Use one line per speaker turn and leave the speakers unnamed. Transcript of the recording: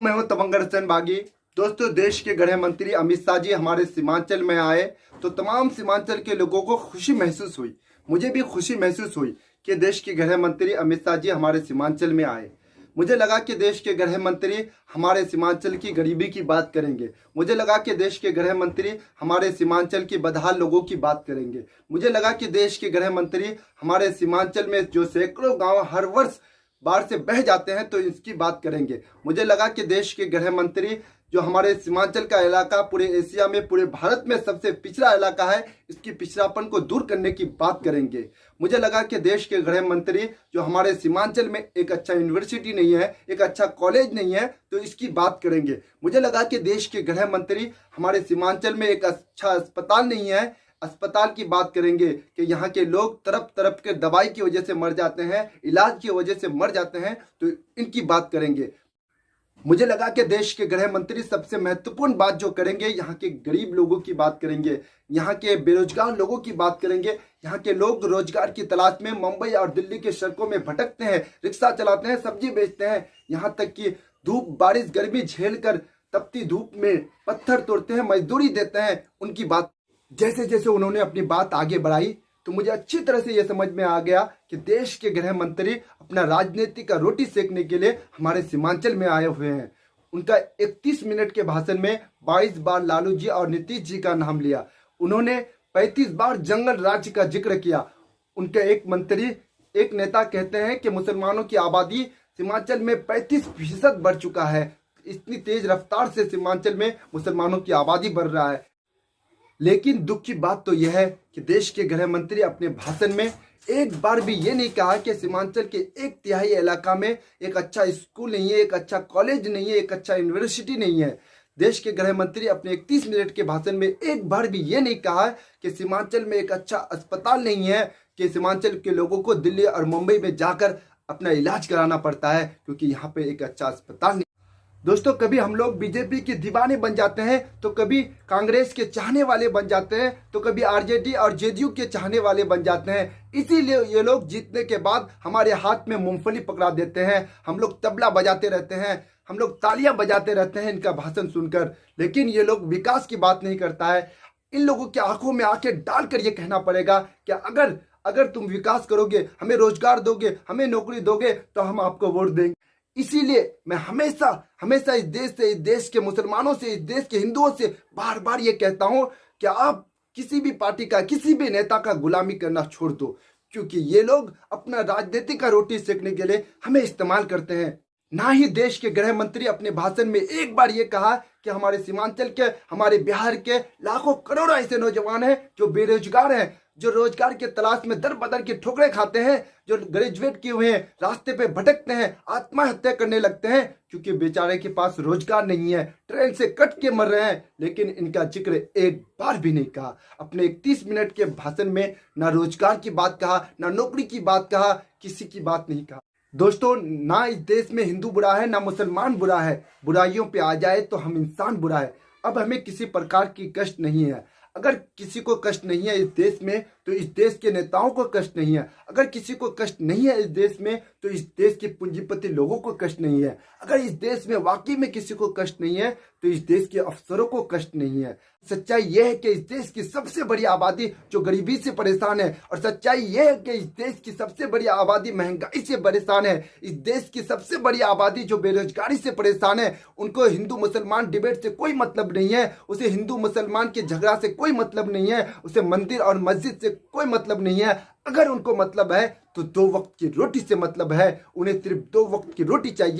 मैं हूं तमंगर हसन बागी। दोस्तों, देश के गृह मंत्री अमित शाह जी हमारे सीमांचल में आए तो तमाम सीमांचल के लोगों को खुशी महसूस हुई। मुझे भी खुशी महसूस हुई कि देश के गृह मंत्री अमित शाह जी हमारे सीमांचल में आए। मुझे लगा कि देश के गृह मंत्री हमारे सीमांचल की गरीबी की बात करेंगे। मुझे लगा कि देश के गृह मंत्री हमारे सीमांचल की बदहाल लोगों की बात करेंगे। मुझे लगा कि देश के गृह मंत्री हमारे सीमांचल में जो सैकड़ों गांव हर वर्ष बाढ़ से बह जाते हैं तो इसकी बात करेंगे। मुझे लगा कि देश के गृह मंत्री जो हमारे सीमांचल का इलाका पूरे एशिया में, पूरे भारत में सबसे पिछड़ा इलाका है, इसकी पिछड़ापन को दूर करने की बात करेंगे। मुझे लगा कि देश के गृह मंत्री जो हमारे सीमांचल में एक अच्छा यूनिवर्सिटी नहीं है, एक अच्छा कॉलेज नहीं है, तो इसकी बात करेंगे। मुझे लगा कि देश के गृह मंत्री हमारे सीमांचल में एक अच्छा अस्पताल नहीं है, अस्पताल की बात करेंगे कि यहाँ के लोग तरफ तरफ के दवाई की वजह से मर जाते हैं, इलाज की वजह से मर जाते हैं, तो इनकी बात करेंगे। मुझे लगा कि देश के गृह मंत्री सबसे महत्वपूर्ण बात जो करेंगे, यहाँ के गरीब लोगों की बात करेंगे, यहाँ के बेरोजगार लोगों की बात करेंगे। यहाँ के लोग रोजगार की तलाश में मुंबई और दिल्ली के सड़कों में भटकते हैं, रिक्शा चलाते हैं, सब्जी बेचते हैं, यहाँ तक कि धूप बारिश गर्मी झेल कर तपती धूप में पत्थर तोड़ते हैं, मजदूरी देते हैं। उनकी बात जैसे जैसे उन्होंने अपनी बात आगे बढ़ाई तो मुझे अच्छी तरह से यह समझ में आ गया कि देश के गृह मंत्री अपना राजनीति का रोटी सेकने के लिए हमारे सीमांचल में आए हुए हैं। उनका 31 मिनट के भाषण में 22 बार लालू जी और नीतीश जी का नाम लिया। उन्होंने 35 बार जंगल राज्य का जिक्र किया। उनके एक नेता कहते हैं कि मुसलमानों की आबादी सीमांचल में 35% बढ़ चुका है। इतनी तेज रफ्तार से सीमांचल में मुसलमानों की आबादी बढ़ रहा है। लेकिन दुख की बात तो यह है कि देश के गृह मंत्री अपने भाषण में एक बार भी ये नहीं कहा कि सीमांचल के 1/3 इलाका में एक अच्छा स्कूल नहीं है, एक अच्छा कॉलेज नहीं है, एक अच्छा यूनिवर्सिटी नहीं है। देश के गृह मंत्री अपने 31 मिनट के भाषण में एक बार भी ये नहीं कहा कि सीमांचल में एक अच्छा अस्पताल नहीं है, कि सीमांचल के लोगों को दिल्ली और मुंबई में जाकर अपना इलाज कराना पड़ता है क्योंकि यहाँ पे एक अच्छा अस्पताल नहीं। दोस्तों, कभी हम लोग बीजेपी के दीवाने बन जाते हैं, तो कभी कांग्रेस के चाहने वाले बन जाते हैं, तो कभी आरजेडी और जेडीयू के चाहने वाले बन जाते हैं। इसीलिए ये लोग जीतने के बाद हमारे हाथ में मूंगफली पकड़ा देते हैं। हम लोग तबला बजाते रहते हैं, हम लोग तालियां बजाते रहते हैं इनका भाषण सुनकर, लेकिन ये लोग विकास की बात नहीं करता है। इन लोगों की आंखों में आंखें डालकर ये कहना पड़ेगा कि अगर तुम विकास करोगे, हमें रोजगार दोगे, हमें नौकरी दोगे, तो हम आपको वोट देंगे। इसीलिए मैं हमेशा इस देश से, इस देश के मुसलमानों से, इस देश के हिंदुओं से बार बार ये कहता हूं कि आप किसी भी पार्टी का, किसी भी नेता का गुलामी करना छोड़ दो, क्योंकि ये लोग अपना राजनीति का रोटी सेकने के लिए हमें इस्तेमाल करते हैं। ना ही देश के गृह मंत्री अपने भाषण में एक बार ये कहा कि हमारे सीमांचल के, हमारे बिहार के लाखों करोड़ों ऐसे नौजवान हैं जो बेरोजगार हैं, जो रोजगार के तलाश में दर बदर की ठोकरें खाते हैं, जो ग्रेजुएट किए हुए हैं, रास्ते पे भटकते हैं, आत्महत्या करने लगते हैं क्योंकि बेचारे के पास रोजगार नहीं है, ट्रेन से कट के मर रहे हैं। लेकिन इनका जिक्र एक बार भी नहीं कहा। अपने 31 मिनट के भाषण में ना रोजगार की बात कहा, ना नौकरी की बात कहा, किसी की बात नहीं कहा। दोस्तों, ना इस देश में हिंदू बुरा है, ना मुसलमान बुरा है। बुराइयों पे आ जाए तो हम इंसान बुरा है। अब हमें किसी प्रकार की कष्ट नहीं है। अगर किसी को कष्ट नहीं है इस देश में, तो इस देश के नेताओं को कष्ट नहीं है। अगर किसी को कष्ट नहीं है इस देश में, तो इस देश के पूंजीपति लोगों को कष्ट नहीं है। अगर इस देश में वाकई में किसी को कष्ट नहीं है, तो इस देश के अफसरों को कष्ट नहीं है। सच्चाई यह है कि इस देश की सबसे बड़ी आबादी जो गरीबी से परेशान है, और सच्चाई यह है कि इस देश की सबसे बड़ी आबादी महंगाई से परेशान है। इस देश की सबसे बड़ी आबादी जो बेरोजगारी से परेशान है, उनको हिंदू मुसलमान डिबेट से कोई मतलब नहीं है, उसे हिंदू मुसलमान के झगड़ा से कोई मतलब नहीं है, उसे मंदिर और मस्जिद से कोई मतलब नहीं है। अगर उनको मतलब है तो 2 वक्त की रोटी से मतलब है। उन्हें सिर्फ 2 वक्त की रोटी चाहिए।